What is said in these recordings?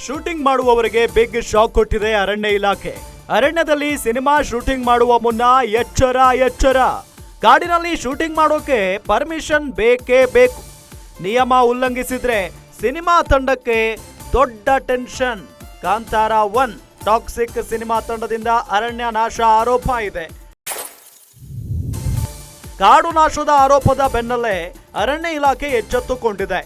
Shooting ಮಾಡುವವರಿಗೆ big shock ಕೊಟ್ಟಿದೆ ಅರಣ್ಯ ಇಲಾಖೆ. ಅರಣ್ಯದಲ್ಲಿ ಸಿನಿಮಾ ಶೂಟಿಂಗ್ ಮಾಡುವ ಮುನ್ನ ಎಚ್ಚರ. ಕಾಡಿನಲ್ಲಿ ಶೂಟಿಂಗ್ ಮಾಡೋಕೆ ಪರ್ಮಿಷನ್ ಬೇಕೇ ಬೇಕು. ನಿಯಮ ಉಲ್ಲಂಘಿಸಿದ್ರೆ ಸಿನಿಮಾ ತಂಡಕ್ಕೆ ದೊಡ್ಡ ಟೆನ್ಷನ್. ಕಾಂತಾರ 1 ಟಾಕ್ಸಿಕ್ ಸಿನಿಮಾ ತಂಡದಿಂದ ಅರಣ್ಯ ನಾಶ ಆರೋಪ ಇದೆ. ಕಾಡು ನಾಶದ ಆರೋಪದ ಬೆನ್ನಲ್ಲೇ ಅರಣ್ಯ ಇಲಾಖೆ ಎಚ್ಚೆತ್ತುಕೊಂಡಿದೆ.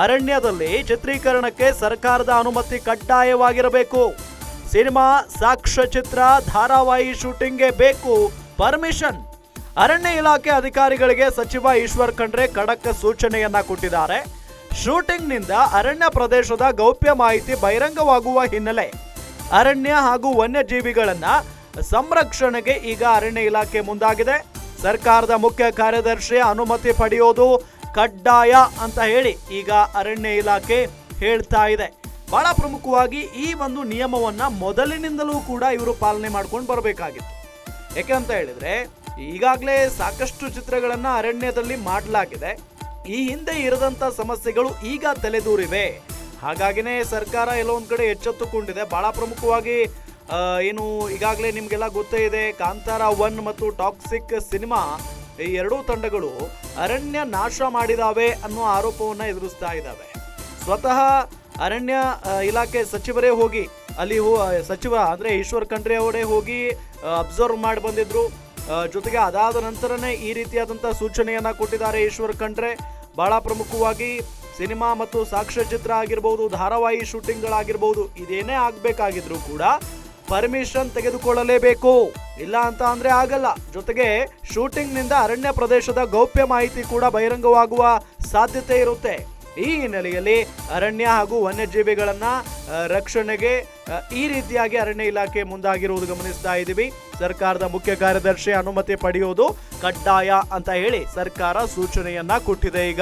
ಅರಣ್ಯದಲ್ಲಿ ಚಿತ್ರೀಕರಣಕ್ಕೆ ಸರ್ಕಾರದ ಅನುಮತಿ ಕಡ್ಡಾಯವಾಗಿರಬೇಕು. ಸಿನಿಮಾ, ಸಾಕ್ಷ್ಯಚಿತ್ರ, ಧಾರಾವಾಹಿ ಶೂಟಿಂಗ್ಗೆ ಬೇಕು ಪರ್ಮಿಷನ್. ಅರಣ್ಯ ಇಲಾಖೆ ಅಧಿಕಾರಿಗಳಿಗೆ ಸಚಿವ ಈಶ್ವರ್ ಖಂಡ್ರೆ ಖಡಕ್ ಸೂಚನೆಯನ್ನ ಕೊಟ್ಟಿದ್ದಾರೆ. ಶೂಟಿಂಗ್ನಿಂದ ಅರಣ್ಯ ಪ್ರದೇಶದ ಗೌಪ್ಯ ಮಾಹಿತಿ ಬಹಿರಂಗವಾಗುವ ಹಿನ್ನೆಲೆ ಅರಣ್ಯ ಹಾಗೂ ವನ್ಯಜೀವಿಗಳನ್ನ ಸಂರಕ್ಷಣೆಗೆ ಈಗ ಅರಣ್ಯ ಇಲಾಖೆ ಮುಂದಾಗಿದೆ. ಸರ್ಕಾರದ ಮುಖ್ಯ ಕಾರ್ಯದರ್ಶಿಯ ಅನುಮತಿ ಪಡೆಯೋದು ಕಡ್ಡಾಯ ಅಂತ ಹೇಳಿ ಈಗ ಅರಣ್ಯ ಇಲಾಖೆ ಹೇಳ್ತಾ ಇದೆ. ಬಹಳ ಪ್ರಮುಖವಾಗಿ ಈ ಒಂದು ನಿಯಮವನ್ನ ಮೊದಲಿನಿಂದಲೂ ಕೂಡ ಇವರು ಪಾಲನೆ ಮಾಡ್ಕೊಂಡು ಬರಬೇಕಾಗಿತ್ತು. ಯಾಕಂತ ಹೇಳಿದ್ರೆ ಈಗಾಗಲೇ ಸಾಕಷ್ಟು ಚಿತ್ರಗಳನ್ನ ಅರಣ್ಯದಲ್ಲಿ ಮಾಡಲಾಗಿದೆ. ಈ ಹಿಂದೆ ಇರದಂತ ಸಮಸ್ಯೆಗಳು ಈಗ ತಲೆದೂರಿವೆ. ಹಾಗಾಗಿನೇ ಸರ್ಕಾರ ಎಲ್ಲೊಂದ್ ಕಡೆ ಎಚ್ಚೆತ್ತುಕೊಂಡಿದೆ. ಬಹಳ ಪ್ರಮುಖವಾಗಿ ಏನು ಈಗಾಗಲೇ ನಿಮ್ಗೆಲ್ಲ ಗೊತ್ತೇ ಇದೆ, ಕಾಂತಾರ 1 ಮತ್ತು ಟಾಕ್ಸಿಕ್ ಸಿನಿಮಾ ಈ ಎರಡೂ ತಂಡಗಳು ಅರಣ್ಯ ನಾಶ ಮಾಡಿದಾವೆ ಅನ್ನೋ ಆರೋಪವನ್ನ ಎದುರಿಸ್ತಾ ಇದ್ದಾವೆ. ಸ್ವತಃ ಅರಣ್ಯ ಇಲಾಖೆ ಸಚಿವರೇ ಹೋಗಿ ಅಲ್ಲಿ ಸಚಿವ ಅಂದ್ರೆ ಈಶ್ವರ್ ಖಂಡ್ರೆ ಅವರೇ ಹೋಗಿ ಅಬ್ಸರ್ವ್ ಮಾಡಿ ಬಂದಿದ್ರು. ಜೊತೆಗೆ ಅದಾದ ನಂತರನೇ ಈ ರೀತಿಯಾದಂತಹ ಸೂಚನೆಯನ್ನ ಕೊಟ್ಟಿದ್ದಾರೆ ಈಶ್ವರ್ ಖಂಡ್ರೆ. ಬಹಳ ಪ್ರಮುಖವಾಗಿ ಸಿನಿಮಾ ಮತ್ತು ಸಾಕ್ಷ್ಯಚಿತ್ರ ಆಗಿರ್ಬೋದು, ಧಾರಾವಾಹಿ ಶೂಟಿಂಗ್ಗಳಾಗಿರ್ಬೋದು, ಇದೇನೇ ಆಗ್ಬೇಕಾಗಿದ್ರು ಕೂಡ ಪರ್ಮಿಷನ್ ತೆಗೆದುಕೊಳ್ಳಲೇಬೇಕು. ಇಲ್ಲ ಅಂತ ಅಂದ್ರೆ ಆಗಲ್ಲ. ಜೊತೆಗೆ ಶೂಟಿಂಗ್ ನಿಂದ ಅರಣ್ಯ ಪ್ರದೇಶದ ಗೌಪ್ಯ ಮಾಹಿತಿ ಕೂಡ ಬಹಿರಂಗವಾಗುವ ಸಾಧ್ಯತೆ ಇರುತ್ತೆ. ಈ ಹಿನ್ನೆಲೆಯಲ್ಲಿ ಅರಣ್ಯ ಹಾಗೂ ವನ್ಯಜೀವಿಗಳನ್ನ ರಕ್ಷಣೆಗೆ ಈ ರೀತಿಯಾಗಿ ಅರಣ್ಯ ಇಲಾಖೆ ಮುಂದಾಗಿರುವುದು ಗಮನಿಸ್ತಾ ಇದ್ದೀವಿ. ಸರ್ಕಾರದ ಮುಖ್ಯ ಕಾರ್ಯದರ್ಶಿ ಅನುಮತಿ ಪಡೆಯುವುದು ಕಡ್ಡಾಯ ಅಂತ ಹೇಳಿ ಸರ್ಕಾರ ಸೂಚನೆಯನ್ನ ಕೊಟ್ಟಿದೆ ಈಗ.